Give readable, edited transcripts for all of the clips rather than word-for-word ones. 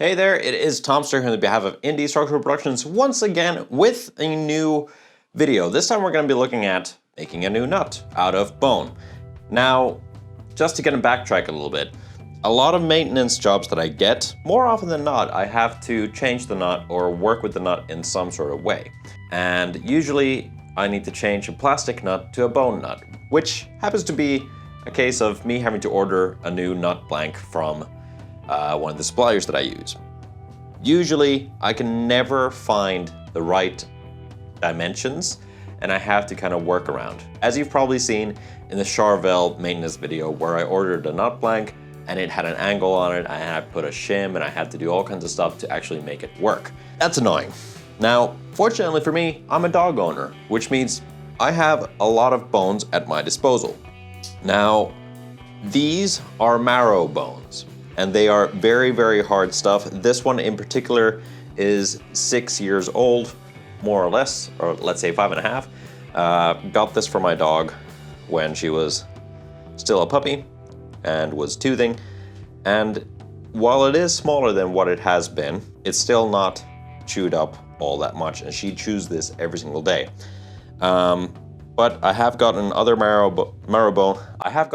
Hey there, it is Tomster here on behalf of Indie Structural Productions once again with a new video. This time we're going to be looking at making a new nut out of bone. Now, just to get and backtrack a little bit, a lot of maintenance jobs that I get, more often than not, I have to change the nut or work with the nut in some sort of way. And usually I need to change a plastic nut to a bone nut, which happens to be a case of me having to order a new nut blank from one of the suppliers that I use. Usually, I can never find the right dimensions, and I have to kind of work around. As you've probably seen in the Charvel maintenance video where I ordered a nut blank and it had an angle on it, and I put a shim, and I had to do all kinds of stuff to actually make it work. That's annoying. Now, fortunately for me, I'm a dog owner, which means I have a lot of bones at my disposal. Now, these are marrow bones, and they are very, very hard stuff. This one in particular is 6 years old, more or less, or let's say 5.5. Got this for my dog when she was still a puppy and was toothing. And while it is smaller than what it has been, it's still not chewed up all that much, and she chews this every single day. But I have gotten other marrow bone. I have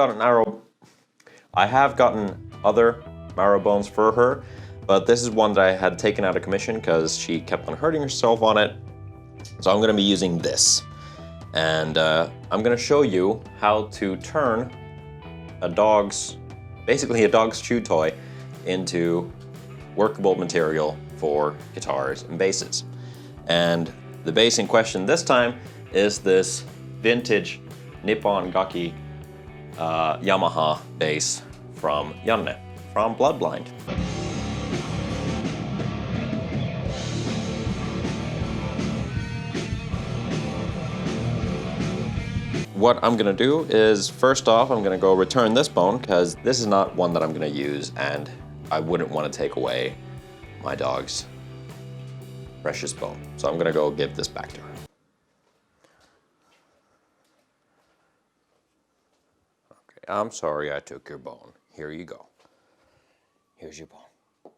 gotten other marrow bones for her, but this is one that I had taken out of commission because she kept on hurting herself on it. So I'm going to be using this, and I'm going to show you how to turn basically a dog's chew toy into workable material for guitars and basses. And the bass in question this time is this vintage Nippon Gaki Yamaha bass from Yanne, from Bloodblind. What I'm gonna do is, first off, I'm gonna go return this bone because this is not one that I'm gonna use, and I wouldn't want to take away my dog's precious bone. So I'm gonna go give this back to her. Okay, I'm sorry I took your bone. Here you go. Here's your bone.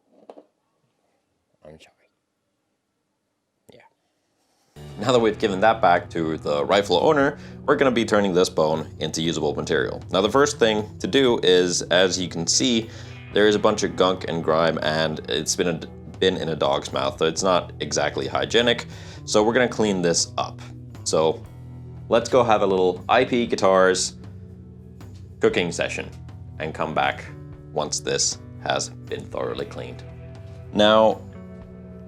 I'm sorry. Yeah. Now that we've given that back to the rightful owner, we're going to be turning this bone into usable material. Now the first thing to do is, as you can see, there is a bunch of gunk and grime, and it's been in a dog's mouth, so it's not exactly hygienic. So we're going to clean this up. So let's go have a little IP Guitars cooking session and come back once this has been thoroughly cleaned. Now,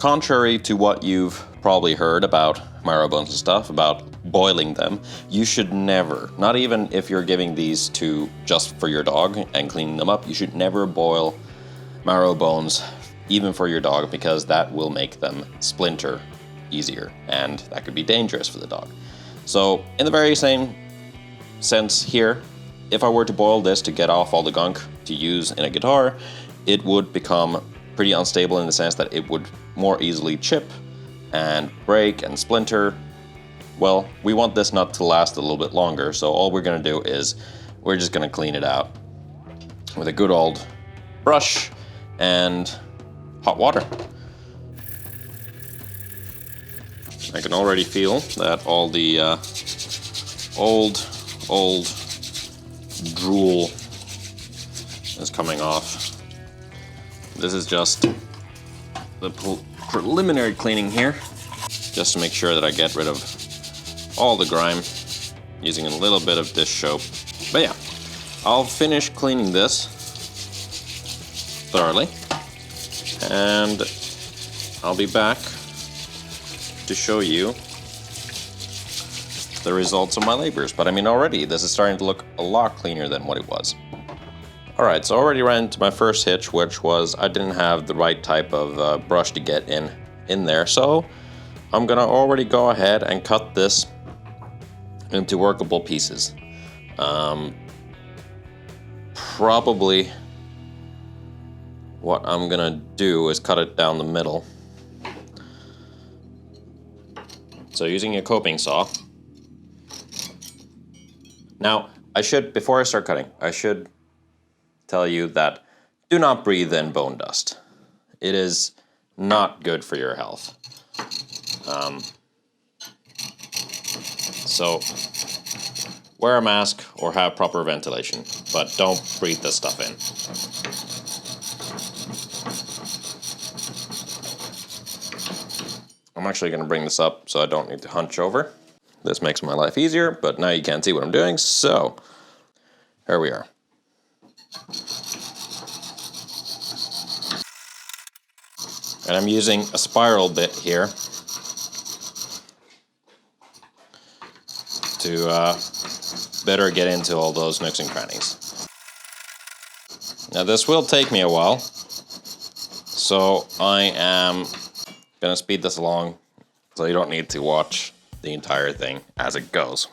contrary to what you've probably heard about marrow bones and stuff, about boiling them, you should never, not even if you're giving these to just for your dog and cleaning them up, you should never boil marrow bones even for your dog, because that will make them splinter easier, and that could be dangerous for the dog. So in the very same sense here, if I were to boil this to get off all the gunk to use in a guitar, it would become pretty unstable in the sense that it would more easily chip and break and splinter. Well, we want this nut to last a little bit longer, so all we're gonna do is we're just gonna clean it out with a good old brush and hot water. I can already feel that all the old drool is coming off. This is just the preliminary cleaning here, just to make sure that I get rid of all the grime using a little bit of dish soap. But yeah, I'll finish cleaning this thoroughly, and I'll be back to show you the results of my labors. But I mean, already this is starting to look a lot cleaner than what it was. Alright, so I already ran into my first hitch, which was I didn't have the right type of brush to get in there, so I'm gonna already go ahead and cut this into workable pieces. Probably what I'm gonna do is cut it down the middle. So using a coping saw. Now, before I start cutting, I should tell you that do not breathe in bone dust. it is not good for your health. So wear a mask or have proper ventilation, but don't breathe this stuff in. I'm actually going to bring this up so I don't need to hunch over. This makes my life easier, but now you can't see what I'm doing, so here we are. And I'm using a spiral bit here to better get into all those nooks and crannies. Now this will take me a while, so I am going to speed this along so you don't need to watch the entire thing as it goes.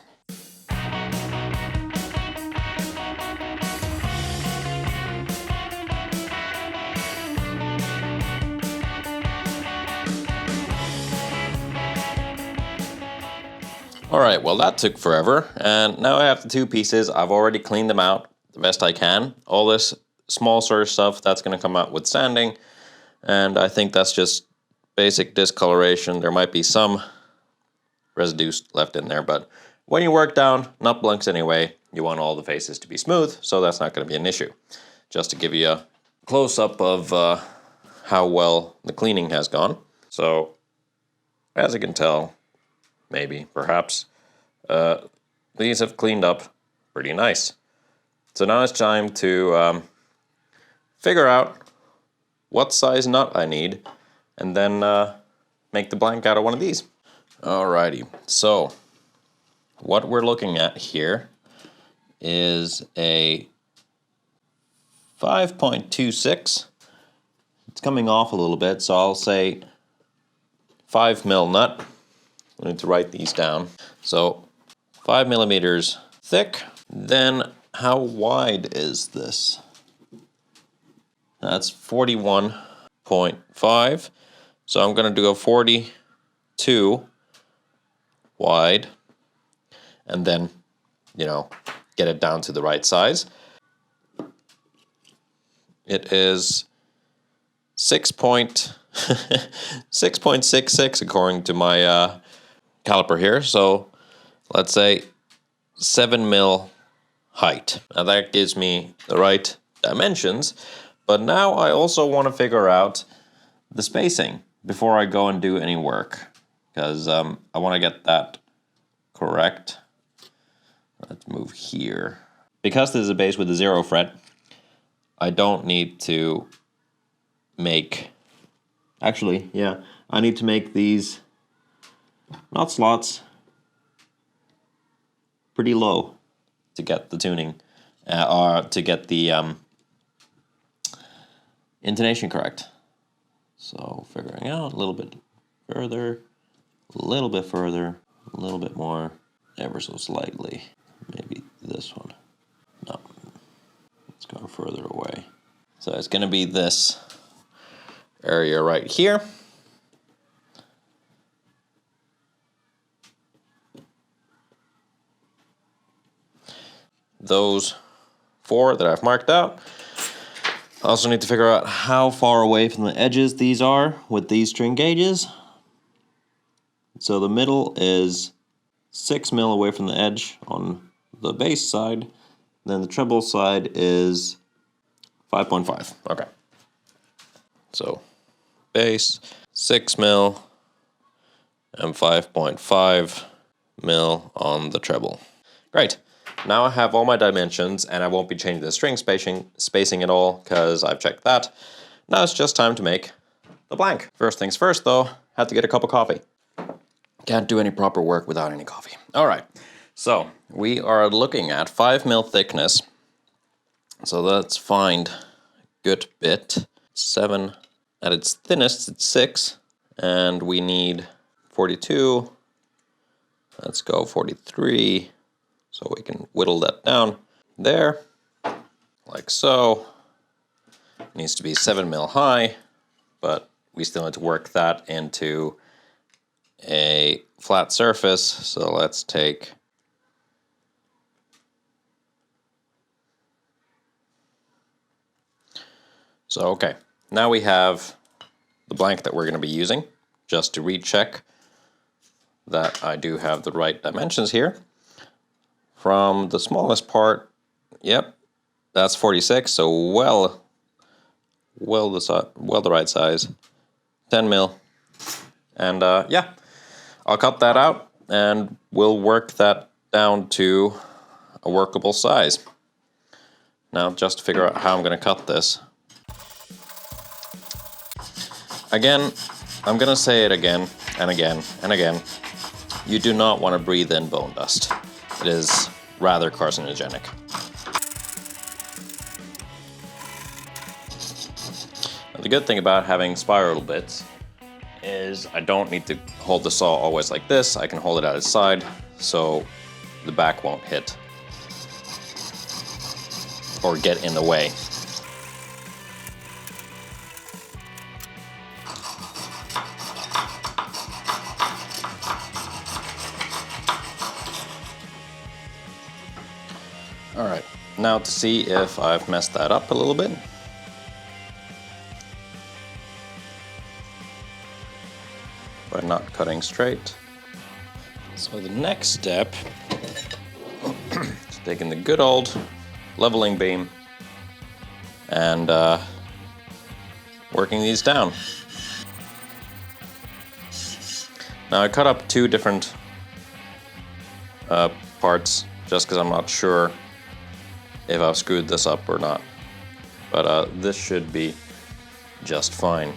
Alright, well that took forever, and now I have the two pieces. I've already cleaned them out the best I can. All this small sort of stuff, that's going to come out with sanding, and I think that's just basic discoloration. There might be some residue left in there, but when you work down nut blanks anyway, you want all the faces to be smooth, so that's not going to be an issue. Just to give you a close-up of how well the cleaning has gone. So, as you can tell, maybe, perhaps, these have cleaned up pretty nice. So now it's time to figure out what size nut I need, and then make the blank out of one of these. Alrighty, so what we're looking at here is a 5.26. It's coming off a little bit, so I'll say 5 mil nut. I need to write these down. So 5 millimeters thick. Then how wide is this? That's 41.5. So I'm going to go 42 wide, and then, you know, get it down to the right size. It is 6.66 according to my caliper here, so let's say 7 mil height. Now that gives me the right dimensions, but now I also want to figure out the spacing before I go and do any work, because I want to get that correct. Let's move here. Because this is a bass with a 0 fret, I don't need to make, actually, yeah, I need to make these, not slots, pretty low to get the tuning, or to get the intonation correct. So figuring out a little bit further, a little bit further, a little bit more, ever so slightly. Maybe this one. No, it's going further away. So it's going to be this area right here. Those 4 that I've marked out. I also need to figure out how far away from the edges these are with these string gauges. So the middle is 6 mil away from the edge on the bass side. Then the treble side is 5.5. Okay. So bass, 6 mil, and 5.5 mil on the treble. Great. Now I have all my dimensions, and I won't be changing the string spacing at all, because I've checked that. Now it's just time to make the blank. First things first, though, have to get a cup of coffee. Can't do any proper work without any coffee. All right, so we are looking at 5 mil thickness. So let's find a good bit. 7, at its thinnest, it's 6, and we need 42. Let's go 43. So we can whittle that down there, like so. It needs to be 7 mil high, but we still need to work that into a flat surface. So let's take okay. Now we have the blank that we're going to be using, just to recheck that I do have the right dimensions here. From the smallest part, yep, that's 46, so well the right size, 10 mil. And yeah, I'll cut that out and we'll work that down to a workable size. Now, just to figure out how I'm going to cut this. Again, I'm going to say it again and again and again. You do not want to breathe in bone dust. It is rather carcinogenic. Now, the good thing about having spiral bits is I don't need to hold the saw always like this. I can hold it at its side so the back won't hit or get in the way. All right, now to see if I've messed that up a little bit. By not cutting straight. So the next step is taking the good old leveling beam and working these down. Now I cut up two different parts just because I'm not sure if I've screwed this up or not, but this should be just fine.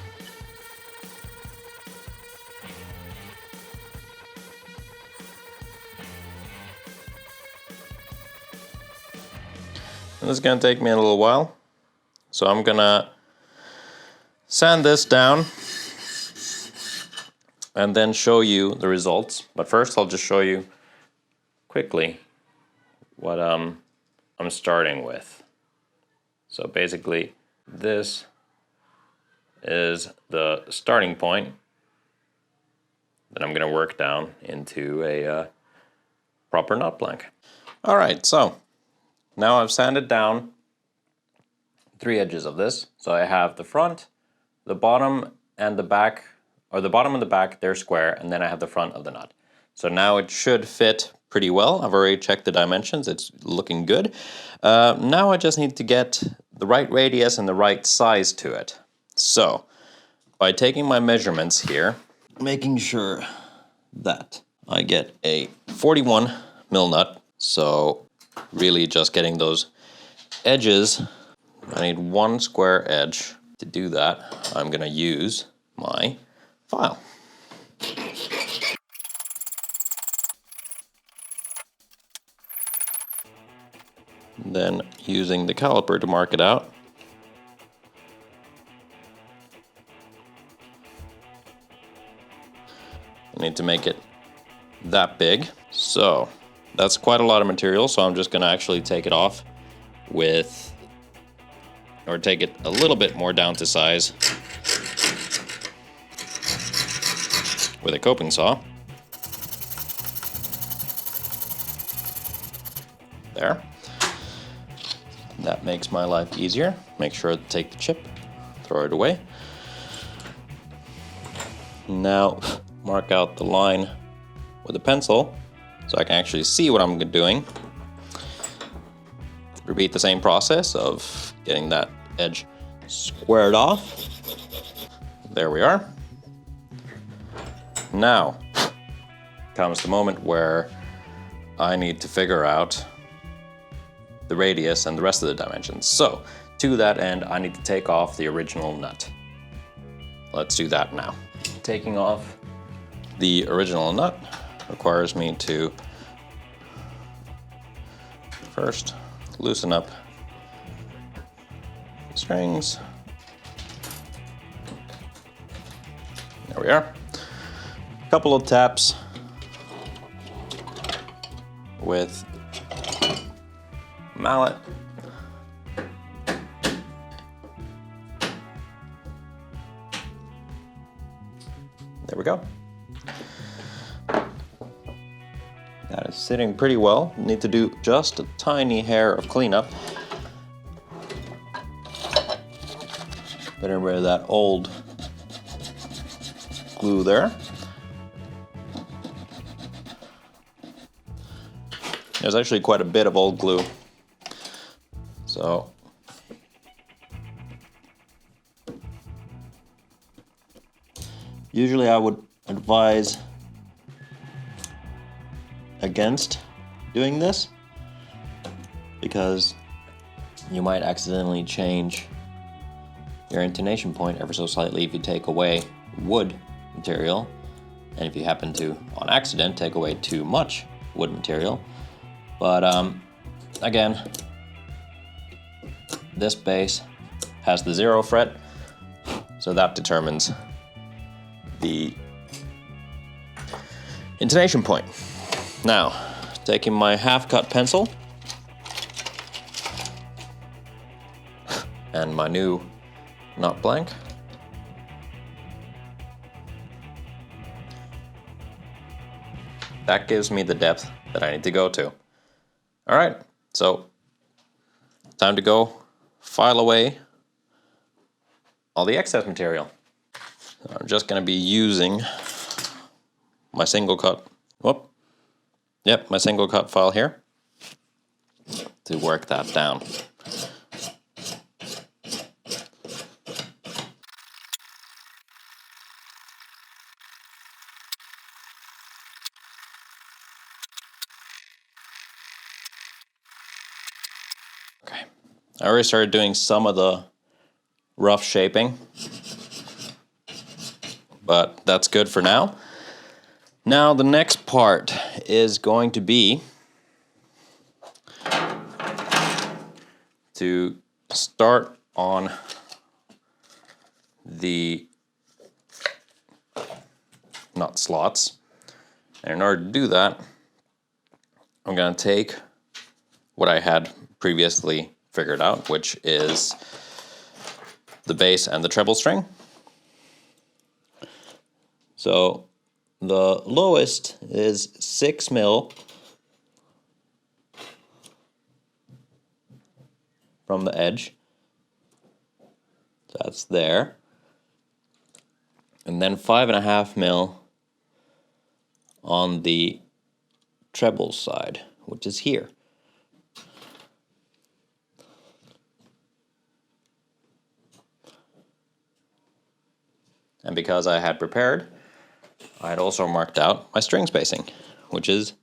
And this is going to take me a little while, so I'm going to sand this down and then show you the results. But first I'll just show you quickly what I'm starting with. So basically this is the starting point that I'm going to work down into a proper nut blank. All right, so now I've sanded down 3 edges of this. So I have the front, the bottom, and the back, or the bottom and the back, they're square, and then I have the front of the nut. So now it should fit pretty well. I've already checked the dimensions, it's looking good. Now I just need to get the right radius and the right size to it. So, by taking my measurements here, making sure that I get a 41 mil nut, so really just getting those edges. I need 1 square edge. To do that, I'm gonna use my file. Then using the caliper to mark it out. I need to make it that big. So that's quite a lot of material, so I'm just gonna actually take it off with, or take it a little bit more down to size with a coping saw. There. That makes my life easier. Make sure to take the chip, throw it away. Now mark out the line with a pencil so I can actually see what I'm doing. Repeat the same process of getting that edge squared off. There we are. Now comes the moment where I need to figure out the radius and the rest of the dimensions. So to that end, I need to take off the original nut. Let's do that now. Taking off the original nut requires me to first loosen up the strings. There we are. A couple of taps with mallet. There we go. That is sitting pretty well. Need to do just a tiny hair of cleanup. Getting rid of that old glue there. There's actually quite a bit of old glue. So usually I would advise against doing this because you might accidentally change your intonation point ever so slightly if you take away wood material, and if you happen to, on accident, take away too much wood material. But again, this bass has the 0 fret, so that determines the intonation point. Now, taking my half-cut pencil and my new nut blank, that gives me the depth that I need to go to. All right, so time to go file away all the excess material. I'm just going to be using my single cut, my single cut file here to work that down. Okay, I already started doing some of the rough shaping, but that's good for now. Now the next part is going to be to start on the nut slots. And in order to do that, I'm going to take what I had previously figured out, which is the bass and the treble string. So the lowest is 6 mil from the edge. That's there. And then 5.5 mil on the treble side, which is here. And because I had prepared, I had also marked out my string spacing, which is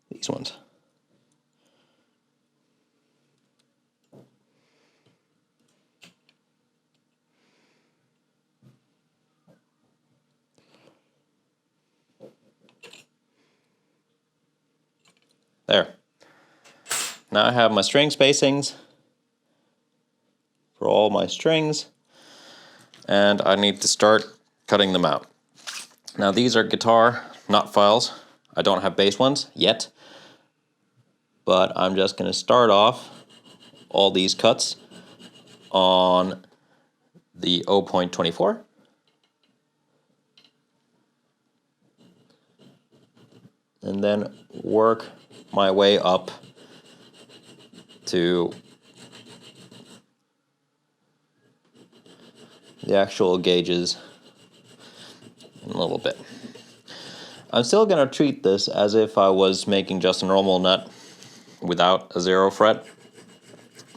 these ones. There. Now I have my string spacings for all my strings, and I need to start cutting them out. Now these are guitar nut files. I don't have bass ones yet, but I'm just going to start off all these cuts on the 0.24. And then work my way up to the actual gauges in a little bit. I'm still going to treat this as if I was making just a normal nut without a 0 fret.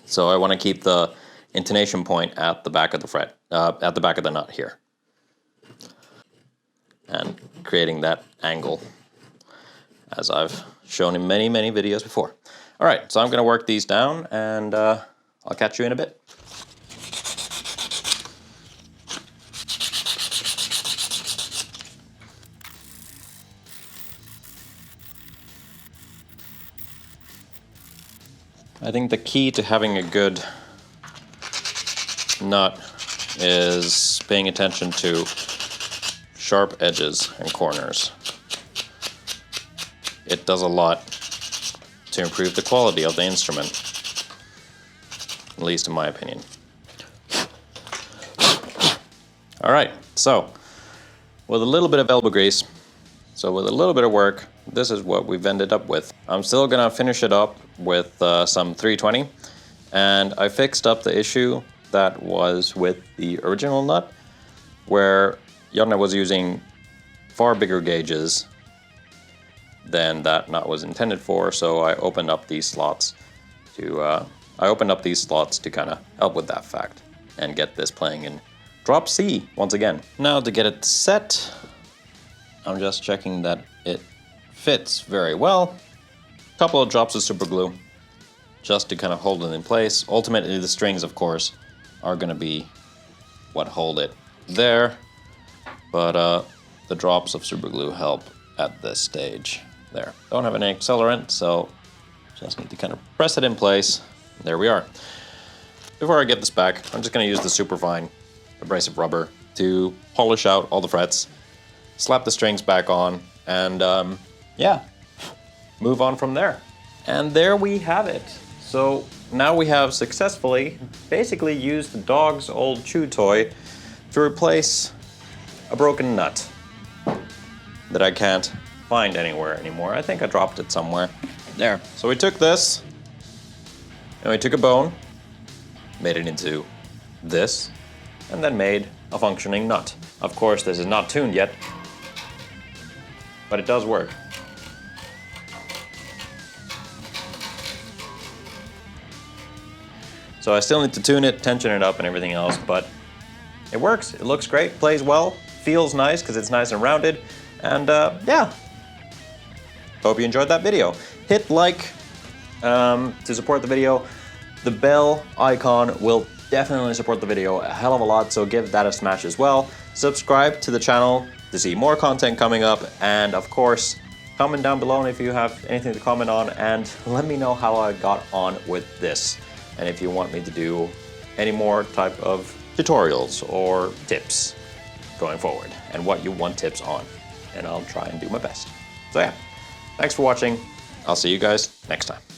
So I want to keep the intonation point at the back of the fret, at the back of the nut here, and creating that angle as I've shown in many, many videos before. All right, so I'm going to work these down, and I'll catch you in a bit. I think the key to having a good nut is paying attention to sharp edges and corners. It does a lot to improve the quality of the instrument, at least in my opinion. All right, so with a little bit of elbow grease, so with a little bit of work, this is what we've ended up with. I'm still gonna finish it up with some 320, and I fixed up the issue that was with the original nut. where Jonna was using far bigger gauges than that nut was intended for, so I opened up these slots to kind of help with that fact and get this playing in drop C once again. Now to get it set, I'm just checking that it fits very well. A couple of drops of super glue just to kind of hold it in place. Ultimately, the strings, of course, are going to be what hold it there, but the drops of super glue help at this stage. There. Don't have any accelerant, so just need to kind of press it in place. There we are. Before I get this back, I'm just going to use the super fine abrasive rubber to polish out all the frets, slap the strings back on, and yeah, move on from there. And there we have it. So now we have successfully basically used the dog's old chew toy to replace a broken nut that I can't find anywhere anymore. I think I dropped it somewhere. There. So we took this, and we took a bone, made it into this, and then made a functioning nut. Of course, this is not tuned yet, but it does work. So I still need to tune it, tension it up, and everything else, but it works. It looks great, plays well, feels nice because it's nice and rounded, and yeah. Hope you enjoyed that video. Hit like to support the video. The bell icon will definitely support the video a hell of a lot, so give that a smash as well. Subscribe to the channel to see more content coming up, and of course, comment down below if you have anything to comment on, and let me know how I got on with this, and if you want me to do any more type of tutorials or tips going forward, and what you want tips on, and I'll try and do my best. So yeah. Thanks for watching. I'll see you guys next time.